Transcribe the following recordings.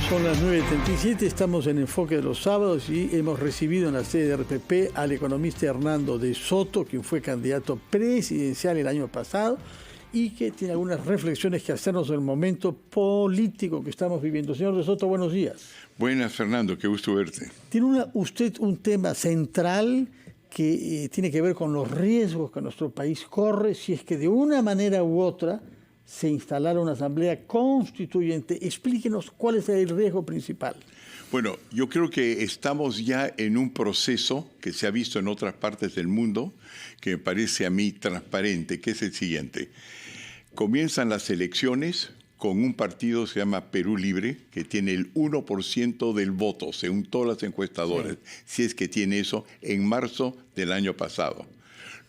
Son las 9:37, estamos en Enfoque de los Sábados y hemos recibido en la sede de RPP al economista Hernando de Soto, quien fue candidato presidencial el año pasado y que tiene algunas reflexiones que hacernos del momento político que estamos viviendo. Señor de Soto, buenos días. Buenas, Fernando, qué gusto verte. Tiene usted un tema central que tiene que ver con los riesgos que nuestro país corre si es que de una manera u otra se instalara una asamblea constituyente. Explíquenos cuál es el riesgo principal. Bueno, yo creo que estamos ya en un proceso que se ha visto en otras partes del mundo, que me parece a mí transparente, que es el siguiente. Comienzan las elecciones con un partido que se llama Perú Libre, que tiene el 1% del voto, según todas las encuestadoras, si es que tiene eso, en marzo del año pasado.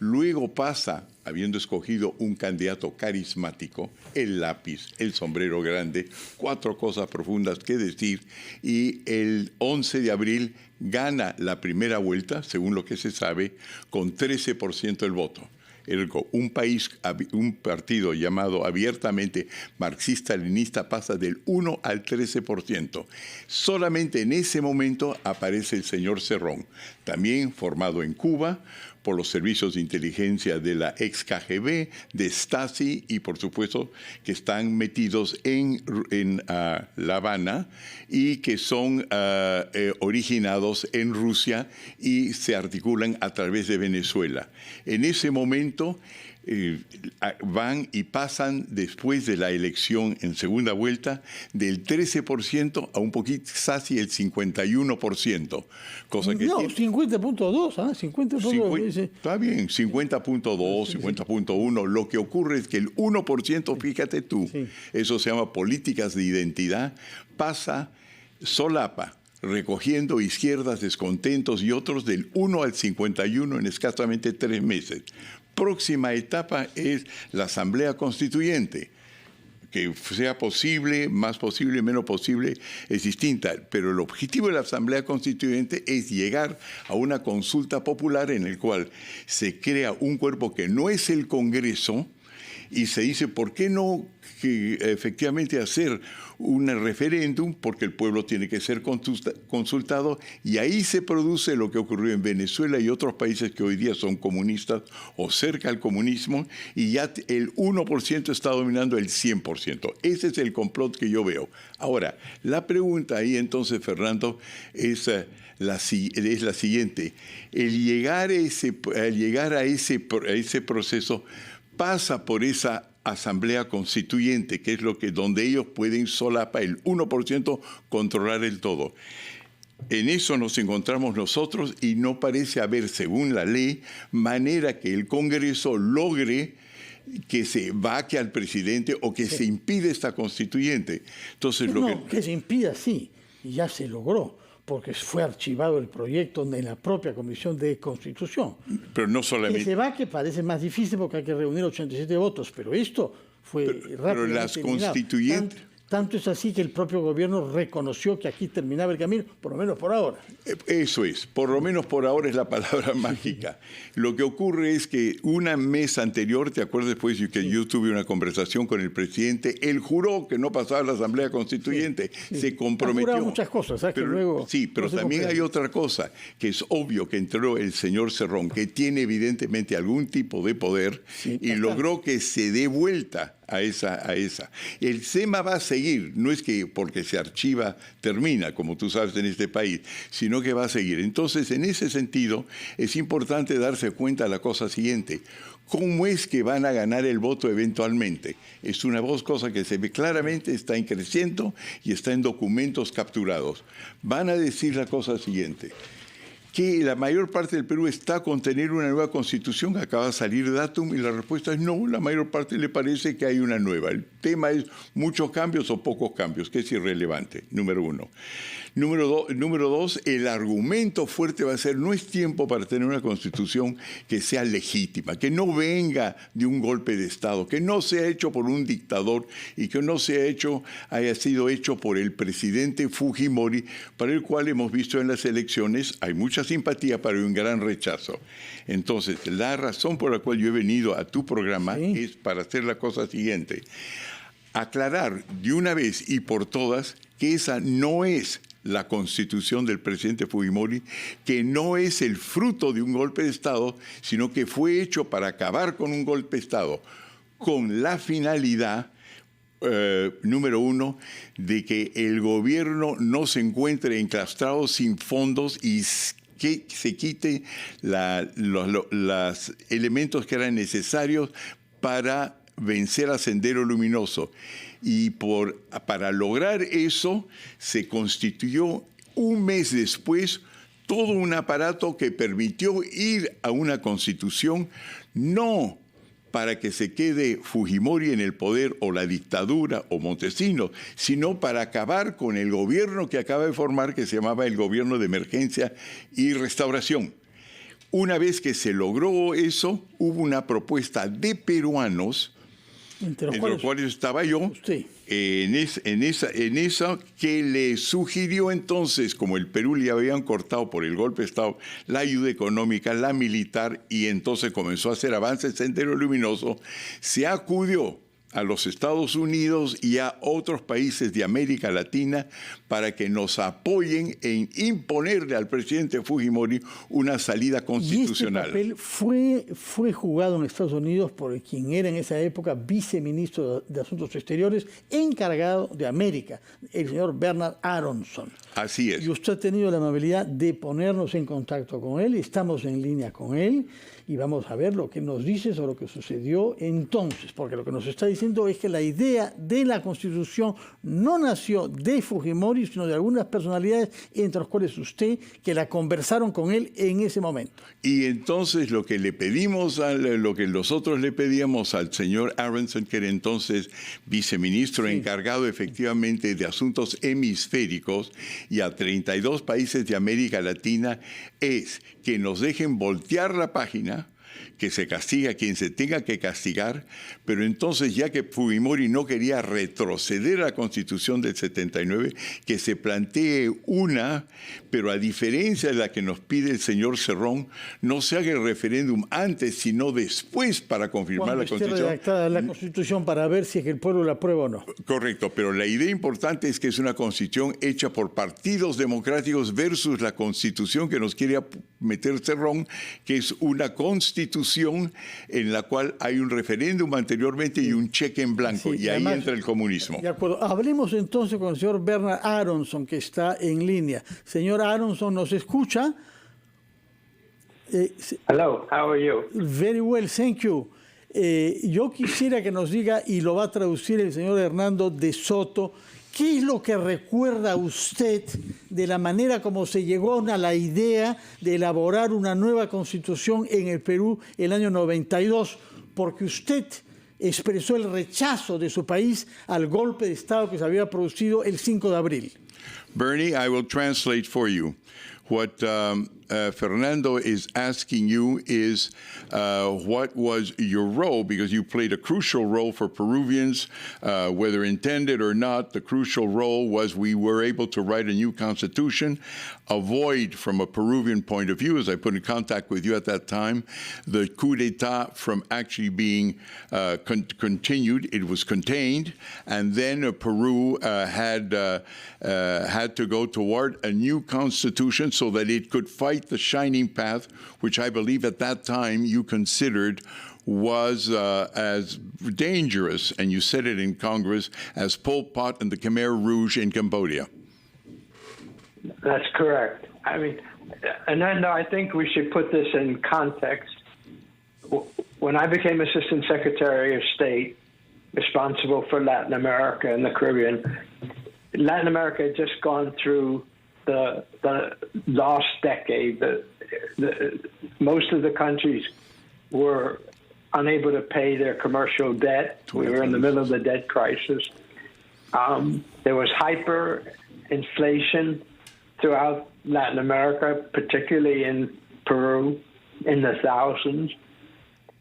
Luego pasa, habiendo escogido un candidato carismático, el lápiz, el sombrero grande, 4 cosas profundas que decir, y el 11 de abril gana la primera vuelta, según lo que se sabe, con 13% del voto. Un partido llamado abiertamente marxista-leninista pasa del 1 al 13%. Solamente en ese momento aparece el señor Cerrón, también formado en Cuba por los servicios de inteligencia de la ex KGB, de Stasi y por supuesto que están metidos en La Habana y que son originados en Rusia y se articulan a través de Venezuela. En ese momento van y pasan después de la elección en segunda vuelta del 13% a un poquito, casi el 51%. Cosa que no, 50.2, ¿ah? 50.2. Está bien, 50.2, 50.1. Lo que ocurre es que el 1%, fíjate tú, eso se llama políticas de identidad, pasa solapa, recogiendo izquierdas, descontentos y otros del 1 al 51 en escasamente 3 meses. Próxima etapa es la Asamblea Constituyente. Que sea posible, más posible, menos posible, es distinta. Pero el objetivo de la Asamblea Constituyente es llegar a una consulta popular en el cual se crea un cuerpo que no es el Congreso y se dice, ¿por qué no efectivamente hacer un referéndum? Porque el pueblo tiene que ser consultado y ahí se produce lo que ocurrió en Venezuela y otros países que hoy día son comunistas o cerca al comunismo y ya el 1% está dominando el 100%. Ese es el complot que yo veo. Ahora, la pregunta ahí entonces, Fernando, es la siguiente. El llegar a ese proceso pasa por esa asamblea constituyente, que es donde ellos pueden solapa el 1% controlar el todo. En eso nos encontramos nosotros y no parece haber, según la ley, manera que el Congreso logre que se vaque al presidente o que se impide esta constituyente. Entonces, que se impida, sí, y ya se logró, porque fue archivado el proyecto en la propia Comisión de Constitución. Pero no solamente... Que se va, que parece más difícil porque hay que reunir 87 votos, pero esto fue rápido. Pero las constituyentes... Tanto es así que el propio gobierno reconoció que aquí terminaba el camino, por lo menos por ahora. Eso es, por lo menos por ahora es la palabra mágica. Lo que ocurre es que un mes anterior, ¿te acuerdas después que yo tuve una conversación con el presidente? Él juró que no pasaba la Asamblea Constituyente, se comprometió. Ha muchas cosas, ¿sabes? Pero, que luego pero también hay otra cosa, que es obvio que entró el señor Cerrón, que tiene evidentemente algún tipo de poder y logró que se dé vuelta a esa. El SEMA va a seguir, no es que porque se archiva termina, como tú sabes en este país, sino que va a seguir. Entonces, en ese sentido, es importante darse cuenta de la cosa siguiente. ¿Cómo es que van a ganar el voto eventualmente? Es una cosa que se ve claramente, está en creciendo y está en documentos capturados. Van a decir la cosa siguiente, que la mayor parte del Perú está con tener una nueva constitución, acaba de salir datum, y la respuesta es no, la mayor parte le parece que hay una nueva. El tema es muchos cambios o pocos cambios, que es irrelevante, número uno. Número dos, el argumento fuerte va a ser, no es tiempo para tener una constitución que sea legítima, que no venga de un golpe de Estado, que no sea hecho por un dictador y que no haya sido hecho por el presidente Fujimori, para el cual hemos visto en las elecciones, hay mucha simpatía, pero hay un gran rechazo. Entonces, la razón por la cual yo he venido a tu programa es para hacer la cosa siguiente. Aclarar de una vez y por todas que esa no es la constitución del presidente Fujimori, que no es el fruto de un golpe de Estado, sino que fue hecho para acabar con un golpe de Estado, con la finalidad, número uno, de que el gobierno no se encuentre enclaustrado sin fondos y que se quite los elementos que eran necesarios para vencer a Sendero Luminoso. Y para lograr eso se constituyó un mes después todo un aparato que permitió ir a una constitución, no para que se quede Fujimori en el poder o la dictadura o Montesinos, sino para acabar con el gobierno que acaba de formar, que se llamaba el Gobierno de Emergencia y Restauración. Una vez que se logró eso, hubo una propuesta de peruanos, entre los cuales estaba yo, en esa que le sugirió entonces, como el Perú le habían cortado por el golpe de Estado la ayuda económica, la militar, y entonces comenzó a hacer avances Sendero Luminoso, se acudió a los Estados Unidos y a otros países de América Latina para que nos apoyen en imponerle al presidente Fujimori una salida constitucional. Y este papel fue jugado en Estados Unidos por quien era en esa época viceministro de Asuntos Exteriores, encargado de América, el señor Bernard Aronson. Así es. Y usted ha tenido la amabilidad de ponernos en contacto con él, estamos en línea con él, y vamos a ver lo que nos dice sobre lo que sucedió entonces, porque lo que nos está diciendo es que la idea de la Constitución no nació de Fujimori, sino de algunas personalidades, entre las cuales usted, que la conversaron con él en ese momento. Y entonces lo que le pedimos, lo que nosotros le pedíamos al señor Aronson, que era entonces viceministro encargado efectivamente de asuntos hemisféricos, y a 32 países de América Latina, es que nos dejen voltear la página, que se castiga a quien se tenga que castigar, pero entonces, ya que Fujimori no quería retroceder a la Constitución del 79, que se plantee una, pero a diferencia de la que nos pide el señor Cerrón, no se haga el referéndum antes, sino después para confirmar la Constitución. Esté redactada la Constitución para ver si es que el pueblo la aprueba o no. Correcto, pero la idea importante es que es una Constitución hecha por partidos democráticos versus la Constitución que nos quiere meter Cerrón, que es una Constitución en la cual hay un referéndum anteriormente y un cheque en blanco, y además, ahí entra el comunismo. De acuerdo. Hablemos entonces con el señor Bernard Aronson, que está en línea. Señor Aronson, ¿nos escucha? Hello, how are you? Very well, thank you. Yo quisiera que nos diga, y lo va a traducir el señor Hernando de Soto, ¿qué es lo que recuerda usted de la manera como se llegó a la idea de elaborar una nueva constitución en el Perú el año 92? Porque usted expresó el rechazo de su país al golpe de Estado que se había producido el 5 de abril. Bernie, I will translate for you. What Fernando is asking you is what was your role, because you played a crucial role for Peruvians, whether intended or not. The crucial role was we were able to write a new constitution, avoid from a Peruvian point of view, as I put in contact with you at that time, the coup d'etat from actually being continued. It was contained, and then Peru had to go toward a new constitution so that it could fight the shining path, which I believe at that time you considered was as dangerous, and you said it in Congress, as Pol Pot and the Khmer Rouge in Cambodia. That's correct. I mean, and then I think we should put this in context. When I became Assistant Secretary of State, responsible for Latin America and the Caribbean, Latin America had just gone through the last decade. Most of the countries were unable to pay their commercial debt. We were in the middle of the debt crisis. There was hyperinflation throughout Latin America, particularly in Peru, in the thousands.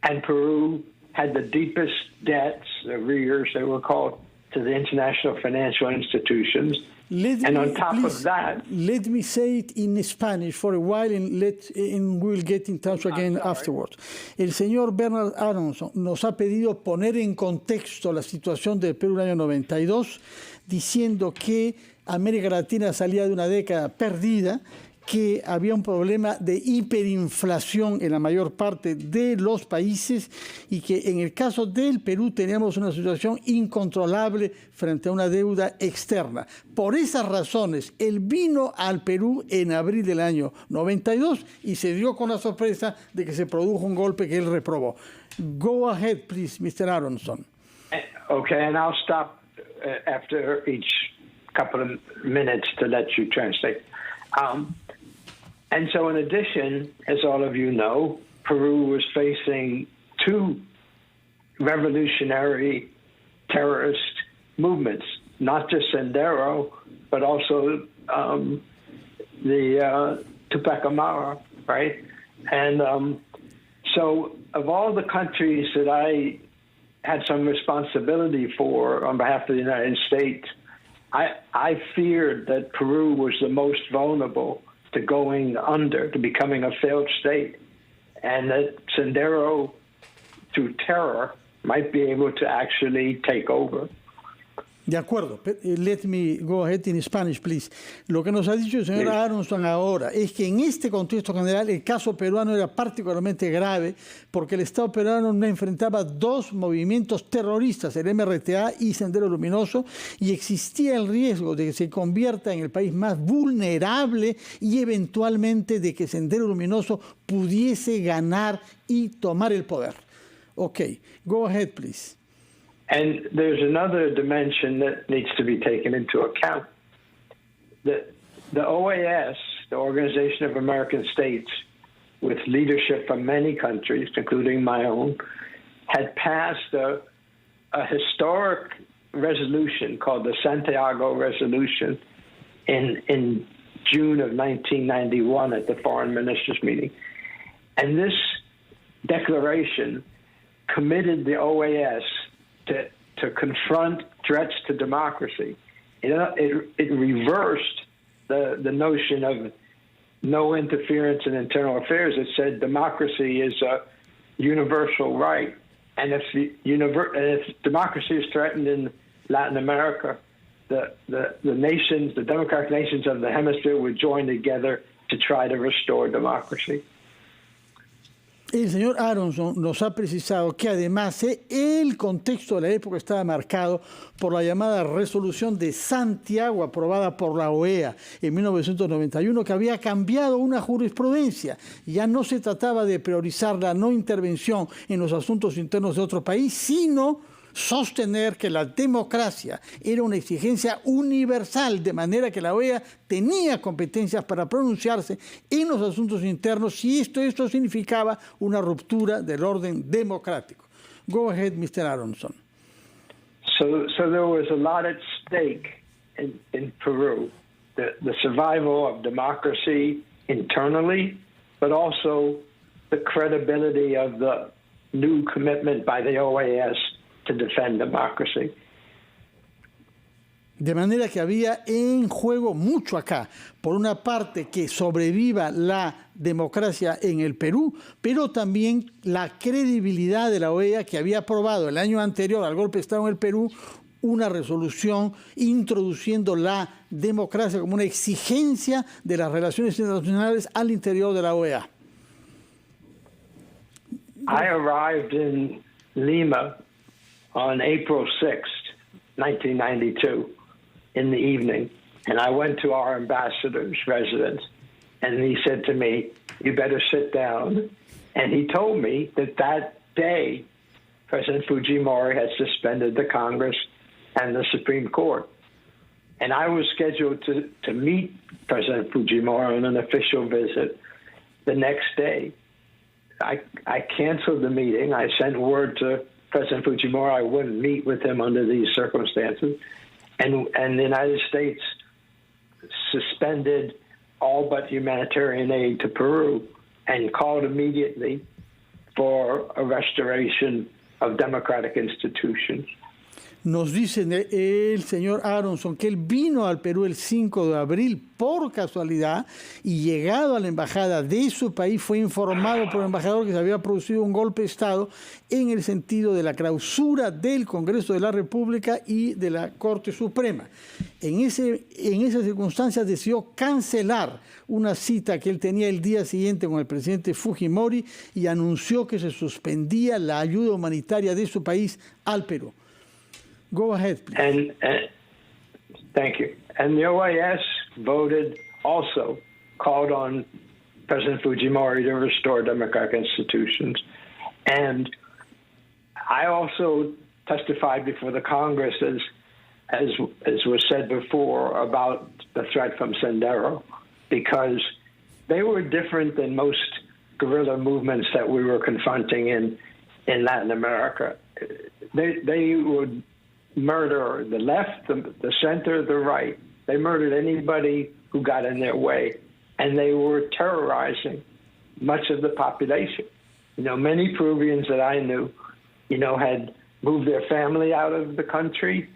And Peru had the deepest debts, arrears they were called, to the international financial institutions. On top of that, let me say it in Spanish for a while, and we'll get in touch again afterwards. El señor Bernard Aronson nos ha pedido poner en contexto la situación del Perú en el año 92, diciendo que América Latina salía de una década perdida, que había un problema de hiperinflación en la mayor parte de los países y que en el caso del Perú teníamos una situación incontrolable frente a una deuda externa. Por esas razones, él vino al Perú en abril del año 92 y se dio con la sorpresa de que se produjo un golpe que él reprobó. Go ahead, please, Mr. Aronson. Okay, and I'll stop after each couple of minutes to let you translate. And so in addition, as all of you know, Peru was facing two revolutionary terrorist movements, not just Sendero, but also the Tupac Amaru, right? And so of all the countries that I had some responsibility for on behalf of the United States, I feared that Peru was the most vulnerable to going under, to becoming a failed state, and that Sendero, through terror, might be able to actually take over. De acuerdo. Let me go ahead in Spanish, please. Lo que nos ha dicho el señor Aronson ahora es que en este contexto general el caso peruano era particularmente grave porque el Estado peruano no enfrentaba dos movimientos terroristas, el MRTA y Sendero Luminoso, y existía el riesgo de que se convierta en el país más vulnerable y eventualmente de que Sendero Luminoso pudiese ganar y tomar el poder. Okay, go ahead, please. And there's another dimension that needs to be taken into account. The OAS, the Organization of American States, with leadership from many countries, including my own, had passed a historic resolution called the Santiago Resolution in June of 1991 at the Foreign Ministers meeting. And this declaration committed the OAS to confront threats to democracy. It reversed the notion of no interference in internal affairs. It said democracy is a universal right, and if democracy is threatened in Latin America, the nations, the democratic nations of the hemisphere, would join together to try to restore democracy. El señor Aronson nos ha precisado que además el contexto de la época estaba marcado por la llamada Resolución de Santiago, aprobada por la OEA en 1991, que había cambiado una jurisprudencia. Ya no se trataba de priorizar la no intervención en los asuntos internos de otro país, sino sostener que la democracia era una exigencia universal, de manera que la OEA tenía competencias para pronunciarse en los asuntos internos si esto significaba una ruptura del orden democrático. Go ahead, Mr. Aronson. So there was a lot at stake in Peru, the survival of democracy internally, but also the credibility of the new commitment by the OAS to defend democracy. De manera que había en juego mucho acá. Por una parte, que sobreviva la democracia en el Perú, pero también la credibilidad de la OEA, que había aprobado el año anterior al golpe de Estado en el Perú una resolución introduciendo la democracia como una exigencia de las relaciones internacionales al interior de la OEA. I arrived in Lima on April 6th, 1992, in the evening, and I went to our ambassador's residence, and he said to me, "You better sit down." And he told me that day, President Fujimori had suspended the Congress and the Supreme Court. And I was scheduled to meet President Fujimori on an official visit the next day. I canceled the meeting. I sent word to President Fujimori I wouldn't meet with him under these circumstances. And the United States suspended all but humanitarian aid to Peru and called immediately for a restoration of democratic institutions. Nos dice el señor Aronson que él vino al Perú el 5 de abril por casualidad y llegado a la embajada de su país fue informado por el embajador que se había producido un golpe de Estado en el sentido de la clausura del Congreso de la República y de la Corte Suprema. En esas circunstancias decidió cancelar una cita que él tenía el día siguiente con el presidente Fujimori y anunció que se suspendía la ayuda humanitaria de su país al Perú. Go ahead, please. And thank you. And the OAS also called on President Fujimori to restore democratic institutions. And I also testified before the Congress, as was said before, about the threat from Sendero, because they were different than most guerrilla movements that we were confronting in Latin America. They would murder the left, the center, the right. They murdered anybody who got in their way, and they were terrorizing much of the population. Many Peruvians that I knew, had moved their family out of the country,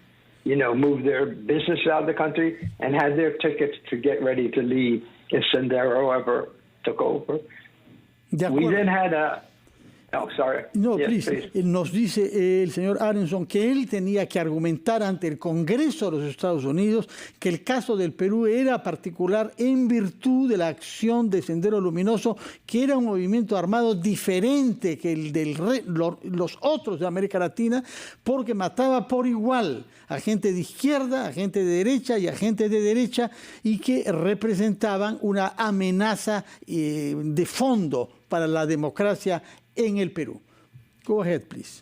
moved their business out of the country, and had their tickets to get ready to leave if Sendero ever took over. We then had a... Oh, sorry. No, yes, please. Nos dice el señor Aronson que él tenía que argumentar ante el Congreso de los Estados Unidos que el caso del Perú era particular en virtud de la acción de Sendero Luminoso, que era un movimiento armado diferente que el de los otros de América Latina, porque mataba por igual a gente de izquierda, a gente de derecha y a gente de derecha, y que representaban una amenaza de fondo para la democracia en el Perú. Go ahead, please.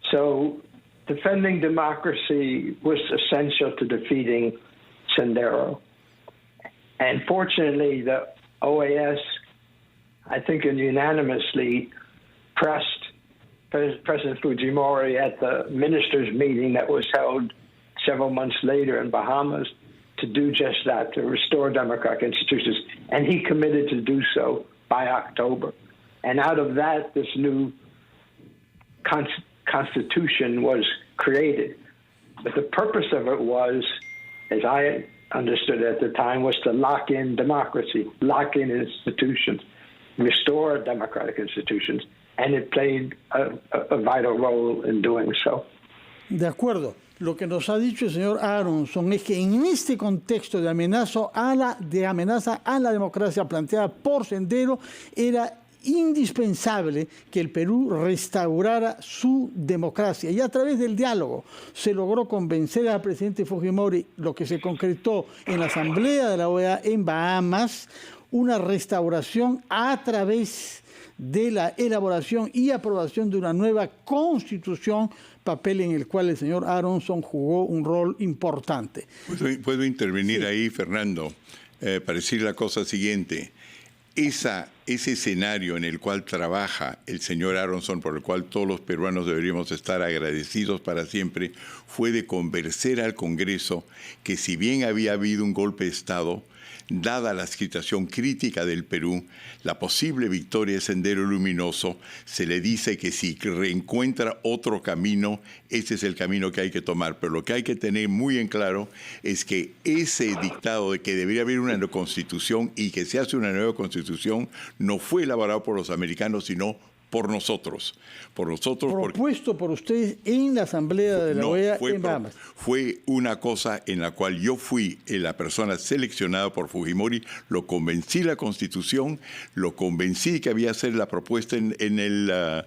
So, defending democracy was essential to defeating Sendero. And fortunately, the OAS, I think unanimously, pressed President Fujimori at the ministers' meeting that was held several months later in Bahamas to do just that, to restore democratic institutions. And he committed to do so by October. And out of that, this new constitution was created. But the purpose of it was, as I understood at the time, was to lock in democracy, lock in institutions, restore democratic institutions. And it played a vital role in doing so. De acuerdo. Lo que nos ha dicho el señor Aronson es que en este contexto de amenaza a la democracia planteada por Sendero era indispensable que el Perú restaurara su democracia y a través del diálogo se logró convencer al presidente Fujimori, lo que se concretó en la Asamblea de la OEA en Bahamas, una restauración a través de la elaboración y aprobación de una nueva constitución, papel en el cual el señor Aronson jugó un rol importante. ¿Puedo intervenir ahí, Fernando, para decir la cosa siguiente? Ese escenario en el cual trabaja el señor Aronson, por el cual todos los peruanos deberíamos estar agradecidos para siempre, fue de convencer al Congreso que si bien había habido un golpe de Estado, dada la situación crítica del Perú, la posible victoria de Sendero Luminoso, se le dice que si reencuentra otro camino, ese es el camino que hay que tomar. Pero lo que hay que tener muy en claro es que ese dictado de que debería haber una constitución y que se hace una nueva constitución no fue elaborado por los americanos, sino por nosotros. Propuesto por ustedes en la Asamblea de la OEA en Bahamas. Fue una cosa en la cual yo fui la persona seleccionada por Fujimori, lo convencí la Constitución, lo convencí que había que hacer la propuesta en la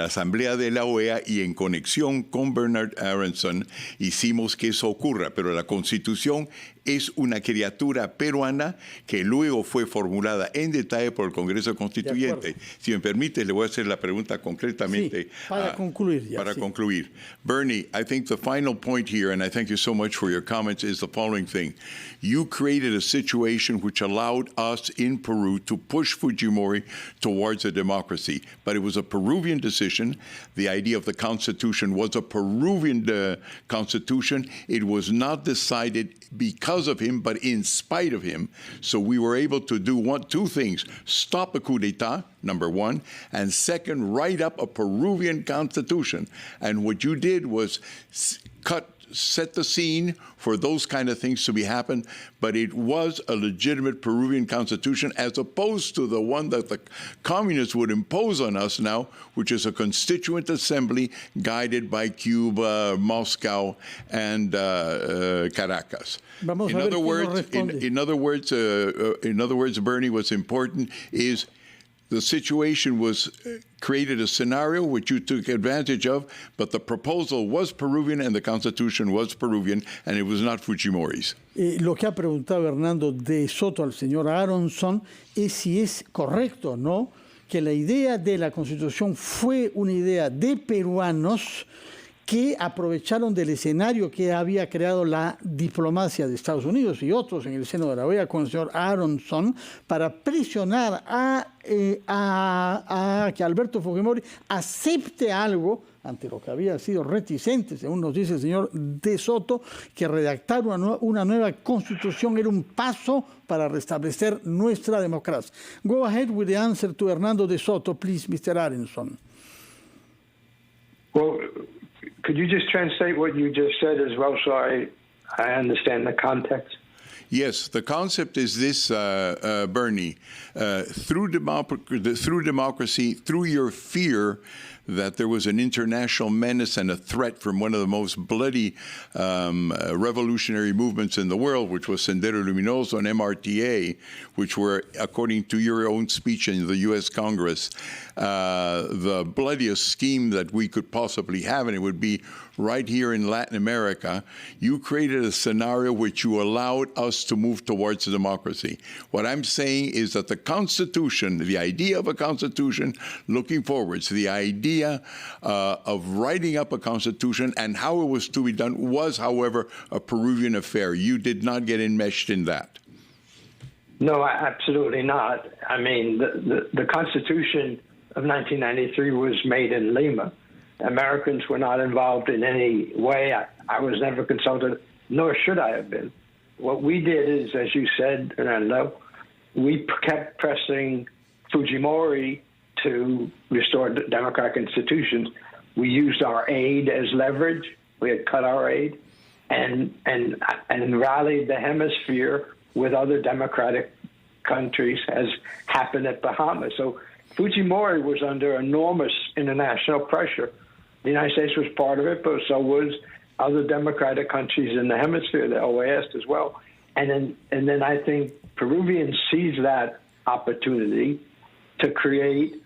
Asamblea de la OEA y en conexión con Bernard Aronson hicimos que eso ocurra, pero la Constitución es una criatura peruana que luego fue formulada en detalle por el Congreso Constituyente. Si me permite, le voy a hacer la pregunta concretamente. Sí, para concluir. Concluir. Bernie, I think the final point here, and I thank you so much for your comments, is the following thing. You created a situation which allowed us in Peru to push Fujimori towards a democracy. But it was a Peruvian decision. The idea of the Constitution was a Peruvian Constitution. It was not decided because of him, but in spite of him. So we were able to do two things: stop a coup d'etat, number one, and second, write up a Peruvian constitution. And what you did was set the scene for those kind of things to be happen, but it was a legitimate Peruvian constitution as opposed to the one that the communists would impose on us now, which is a constituent assembly guided by Cuba, Moscow, and Caracas. In other words, Bernie, what's important is the situation was created a scenario which you took advantage of, but the proposal was Peruvian and the Constitution was Peruvian, and it was not Fujimori's. Lo que ha preguntado Hernando de Soto al señor Aronson es si es correcto o no que la idea de la Constitución fue una idea de peruanos que aprovecharon del escenario que había creado la diplomacia de Estados Unidos y otros en el seno de la OEA con el señor Aronson para presionar a que Alberto Fujimori acepte algo ante lo que había sido reticente, según nos dice el señor De Soto, que redactar una nueva constitución era un paso para restablecer nuestra democracia. Go ahead with the answer to Hernando De Soto, please, Mr. Aronson. Well, could you just translate what you just said as well so I understand the context? Yes, the concept is this, Bernie. Through democracy, through your fear that there was an international menace and a threat from one of the most bloody revolutionary movements in the world, which was Sendero Luminoso and MRTA, which were, according to your own speech in the U.S. Congress, the bloodiest scheme that we could possibly have, and it would be right here in Latin America. You created a scenario which you allowed us to move towards democracy. What I'm saying is that the Constitution, the idea of a Constitution looking forwards, the idea of writing up a Constitution and how it was to be done was, however, a Peruvian affair. You did not get enmeshed in that. No, absolutely not. I mean, the Constitution of 1993 was made in Lima. Americans were not involved in any way. I was never consulted, nor should I have been. What we did is, as you said, Hernando, we kept pressing Fujimori to restore democratic institutions. We used our aid as leverage. We had cut our aid and rallied the hemisphere with other democratic countries, as happened at Bahamas. So Fujimori was under enormous international pressure. The United States was part of it, but so was other democratic countries in the hemisphere, the OAS as well. And then I think Peruvians seized that opportunity to create,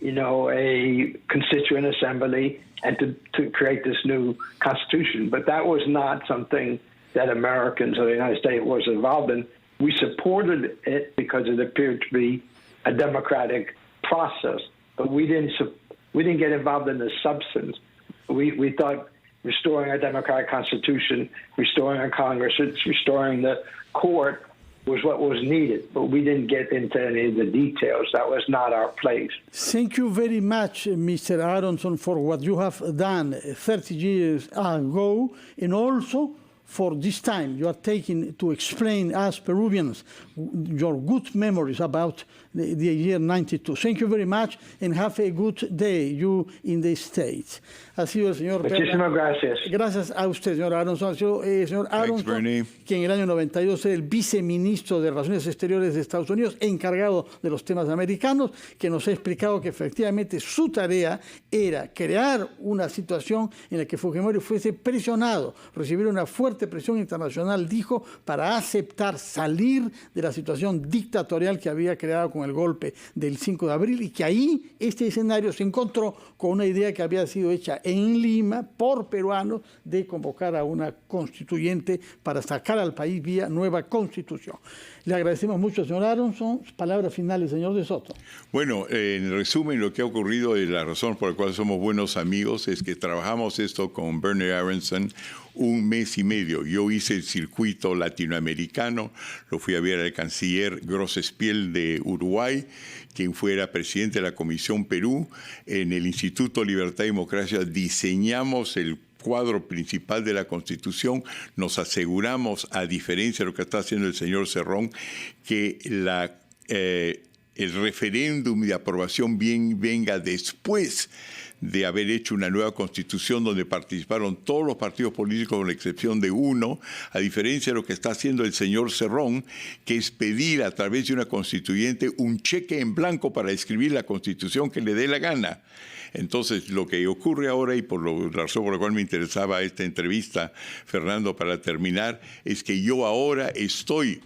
a constituent assembly and to create this new constitution. But that was not something that Americans or the United States was involved in. We supported it because it appeared to be a democratic process, but we didn't get involved in the substance. We thought restoring our democratic constitution, restoring our Congress, restoring the court was what was needed, but we didn't get into any of the details. That was not our place. Thank you very much, Mr. Aronson, for what you have done 30 years ago, and also for this time you are taking to explain us Peruvians your good memories about the year 92. Thank you very much and have a good day, you in the States. Ha sido el señor Muchísimas gracias. Gracias a usted, señor Aronson. Ha sido señor Aronson, que en el año 92 era el viceministro de Relaciones Exteriores de Estados Unidos, encargado de los temas americanos, que nos ha explicado que efectivamente su tarea era crear una situación en la que Fujimori fuese presionado, recibir una fuerte presión internacional, dijo, para aceptar salir de la situación dictatorial que había creado con el golpe del 5 de abril y que ahí este escenario se encontró con una idea que había sido hecha en Lima por peruanos de convocar a una constituyente para sacar al país vía nueva constitución. Le agradecemos mucho, señor Aronson. Palabras finales, señor De Soto. Bueno, en resumen, lo que ha ocurrido y la razón por la cual somos buenos amigos es que trabajamos esto con Bernie Aronson 1 mes y medio. Yo hice el circuito latinoamericano, lo fui a ver al canciller Grossespiel de Uruguay, quien fuera presidente de la Comisión Perú. En el Instituto Libertad y Democracia diseñamos el cuadro principal de la Constitución. Nos aseguramos, a diferencia de lo que está haciendo el señor Cerrón, que el referéndum de aprobación venga después de haber hecho una nueva constitución donde participaron todos los partidos políticos con la excepción de uno, a diferencia de lo que está haciendo el señor Cerrón, que es pedir a través de una constituyente un cheque en blanco para escribir la constitución que le dé la gana. Entonces, lo que ocurre ahora, y por la razón por la cual me interesaba esta entrevista, Fernando, para terminar, es que yo ahora estoy,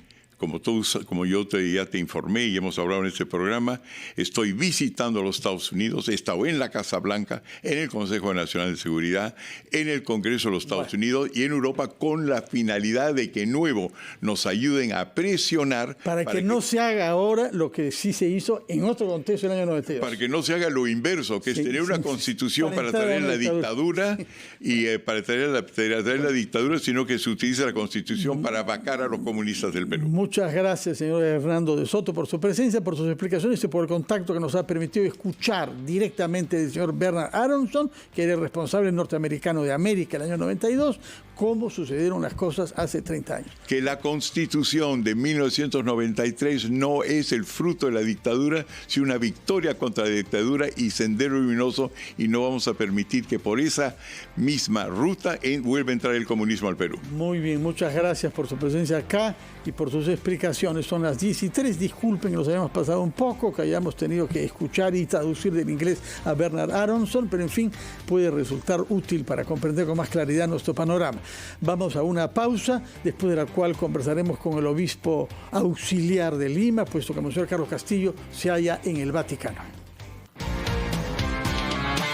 como yo ya te informé y hemos hablado en este programa, estoy visitando los Estados Unidos, he estado en la Casa Blanca, en el Consejo Nacional de Seguridad, en el Congreso de los Estados Unidos y en Europa, con la finalidad de que nuevo nos ayuden a presionar. Para que no se haga ahora lo que sí se hizo en otro contexto en el año 92. Para que no se haga lo inverso, que es tener una constitución para traer la dictadura y para traer la dictadura, sino que se utiliza la constitución para vacar a los comunistas del Perú. Muchas gracias, señor Hernando de Soto, por su presencia, por sus explicaciones y por el contacto que nos ha permitido escuchar directamente del señor Bernard Aronson, que era el responsable norteamericano de América en el año 92, cómo sucedieron las cosas hace 30 años. Que la Constitución de 1993 no es el fruto de la dictadura, sino una victoria contra la dictadura y sendero luminoso, y no vamos a permitir que por esa misma ruta vuelva a entrar el comunismo al Perú. Muy bien, muchas gracias por su presencia acá y por sus explicaciones. Son las 10:03. Disculpen que nos hayamos pasado un poco, que hayamos tenido que escuchar y traducir del inglés a Bernard Aronson, pero en fin, puede resultar útil para comprender con más claridad nuestro panorama. Vamos a una pausa, después de la cual conversaremos con el obispo auxiliar de Lima, puesto que el Monseñor Carlos Castillo se halla en el Vaticano.